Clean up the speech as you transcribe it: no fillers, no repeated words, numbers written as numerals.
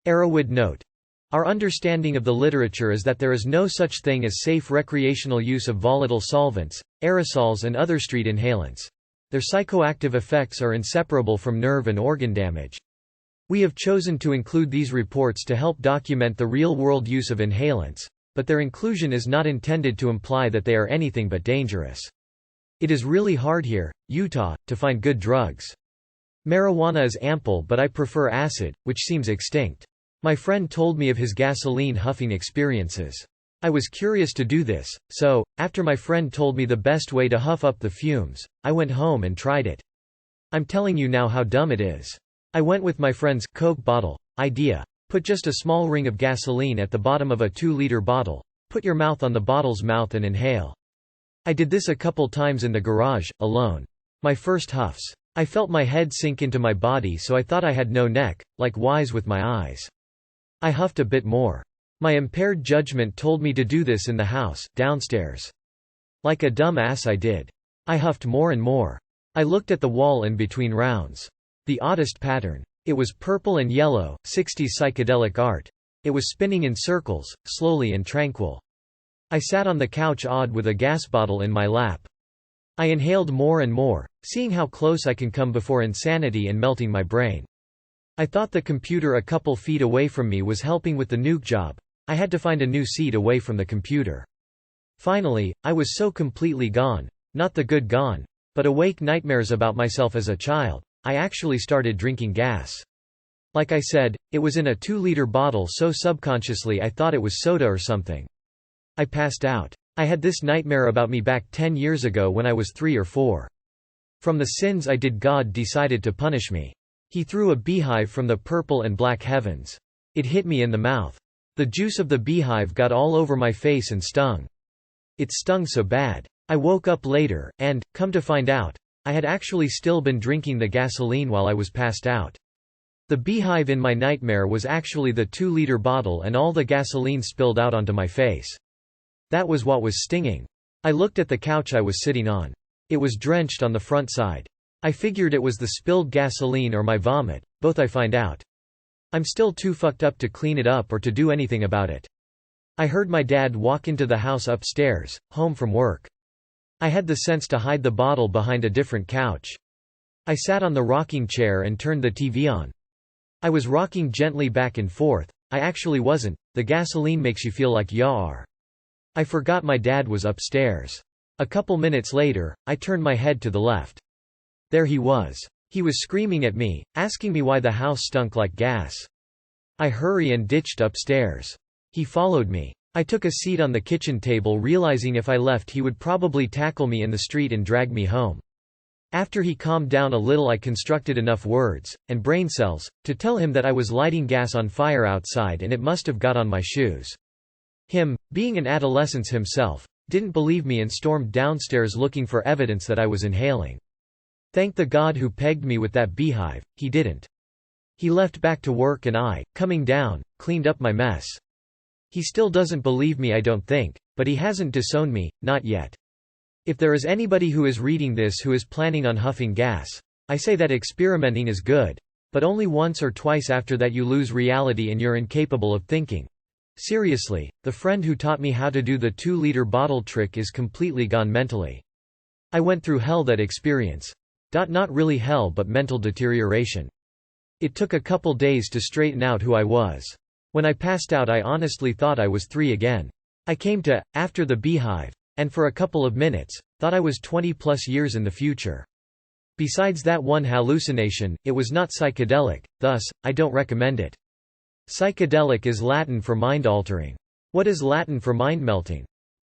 Erowid note. Our understanding of the literature is that there is no such thing as safe recreational use of volatile solvents, aerosols and other street inhalants. Their psychoactive effects are inseparable from nerve and organ damage. We have chosen to include these reports to help document the real-world use of inhalants, but their inclusion is not intended to imply that they are anything but dangerous. It is really hard here, Utah, to find good drugs. Marijuana is ample, but I prefer acid, which seems extinct. My friend told me of his gasoline huffing experiences. I was curious to do this, so, after my friend told me the best way to huff up the fumes, I went home and tried it. I'm telling you now how dumb it is. I went with my friend's Coke bottle idea. Put just a small ring of gasoline at the bottom of a 2-liter bottle. Put your mouth on the bottle's mouth and inhale. I did this a couple times in the garage, alone. My first huffs. I felt my head sink into my body, so I thought I had no neck, like Wise with my eyes. I huffed a bit more. My impaired judgment told me to do this in the house, downstairs. Like a dumb ass I did. I huffed more and more. I looked at the wall in between rounds. The oddest pattern. It was purple and yellow, 60s psychedelic art. It was spinning in circles, slowly and tranquil. I sat on the couch awed with a gas bottle in my lap. I inhaled more and more, seeing how close I can come before insanity and melting my brain. I thought the computer a couple feet away from me was helping with the nuke job. I had to find a new seat away from the computer. Finally, I was so completely gone, not the good gone, but awake nightmares about myself as a child. I actually started drinking gas. Like I said, it was in a 2-liter bottle, so subconsciously I thought it was soda or something. I passed out. I had this nightmare about me back 10 years ago when I was 3 or 4. From the sins I did, God decided to punish me. He threw a beehive from the purple and black heavens. It hit me in the mouth. The juice of the beehive got all over my face and stung. It stung so bad. I woke up later, and, come to find out, I had actually still been drinking the gasoline while I was passed out. The beehive in my nightmare was actually the 2-liter bottle, and all the gasoline spilled out onto my face. That was what was stinging. I looked at the couch I was sitting on. It was drenched on the front side. I figured it was the spilled gasoline or my vomit, both I find out. I'm still too fucked up to clean it up or to do anything about it. I heard my dad walk into the house upstairs, home from work. I had the sense to hide the bottle behind a different couch. I sat on the rocking chair and turned the TV on. I was rocking gently back and forth. I actually wasn't. The gasoline makes you feel like you are. I forgot my dad was upstairs. A couple minutes later, I turned my head to the left. There he was. He was screaming at me, asking me why the house stunk like gas. I hurried and ditched upstairs. He followed me. I took a seat on the kitchen table, realizing if I left he would probably tackle me in the street and drag me home. After he calmed down a little, I constructed enough words, and brain cells, to tell him that I was lighting gas on fire outside and it must have got on my shoes. Him, being an adolescent himself, didn't believe me and stormed downstairs looking for evidence that I was inhaling. Thank the God who pegged me with that beehive, he didn't. He left back to work and I, coming down, cleaned up my mess. He still doesn't believe me, I don't think, but he hasn't disowned me, not yet. If there is anybody who is reading this who is planning on huffing gas, I say that experimenting is good, but only once or twice. After that you lose reality and you're incapable of thinking. Seriously, the friend who taught me how to do the 2-liter bottle trick is completely gone mentally. I went through hell that experience. Not really hell, but mental deterioration. It took a couple days to straighten out who I was. When I passed out I honestly thought I was 3 again. I came to, after the beehive, and for a couple of minutes, thought I was 20+ years in the future. Besides that one hallucination, it was not psychedelic, thus, I don't recommend it. Psychedelic is Latin for mind-altering. What is Latin for mind-melting?